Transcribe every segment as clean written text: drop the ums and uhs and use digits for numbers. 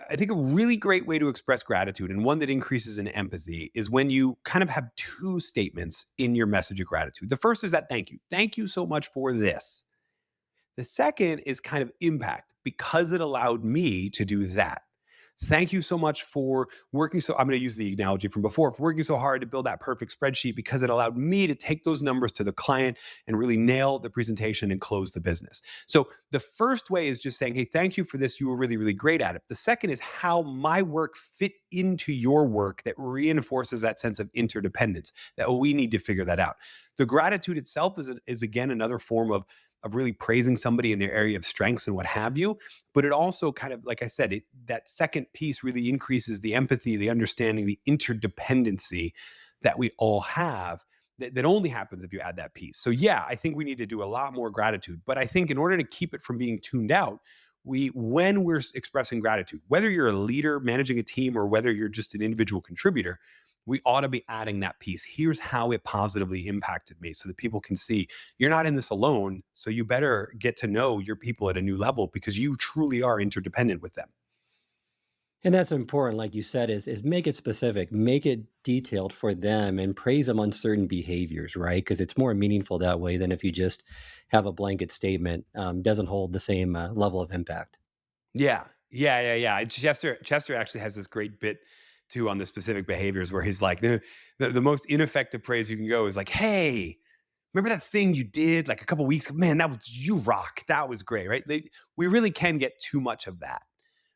I think a really great way to express gratitude and one that increases in empathy is when you kind of have two statements in your message of gratitude. The first is that thank you. Thank you so much for this. The second is kind of impact because it allowed me to do that. Thank you so much for working. So, I'm going to use the analogy from before, for working so hard to build that perfect spreadsheet because it allowed me to take those numbers to the client and really nail the presentation and close the business. So, the first way is just saying, hey, thank you for this. You were really, really great at it. The second is how my work fit into your work that reinforces that sense of interdependence, that oh, we need to figure that out. The gratitude itself is again another form of really praising somebody in their area of strengths and what have you. But it also kind of, like I said, that second piece really increases the empathy, the understanding, the interdependency that we all have. That only happens if you add that piece. So yeah, I think we need to do a lot more gratitude. But I think in order to keep it from being tuned out, when we're expressing gratitude, whether you're a leader managing a team or whether you're just an individual contributor, we ought to be adding that piece. Here's how it positively impacted me so that people can see you're not in this alone. So you better get to know your people at a new level because you truly are interdependent with them. And that's important, like you said, is make it specific, make it detailed for them and praise them on certain behaviors, right? Because it's more meaningful that way than if you just have a blanket statement, doesn't hold the same level of impact. Yeah. Yeah. Yeah. Yeah. Chester actually has this great bit too on the specific behaviors where he's like, the most ineffective praise you can go is like, hey, remember that thing you did like a couple weeks ago? Man, that was you rock. That was great. Right. We really can get too much of that.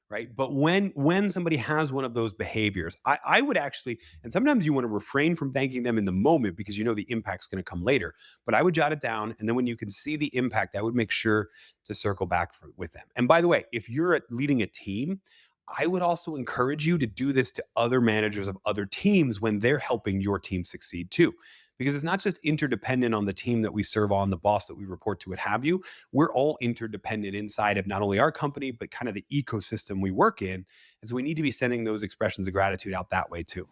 Right. But when somebody has one of those behaviors, I would actually, and sometimes you want to refrain from thanking them in the moment because you know the impact's going to come later. But I would jot it down. And then when you can see the impact, I would make sure to circle back with them. And by the way, if you're leading a team, I would also encourage you to do this to other managers of other teams when they're helping your team succeed too. Because it's not just interdependent on the team that we serve on, the boss that we report to, what have you. We're all interdependent inside of not only our company, but kind of the ecosystem we work in. And so we need to be sending those expressions of gratitude out that way too.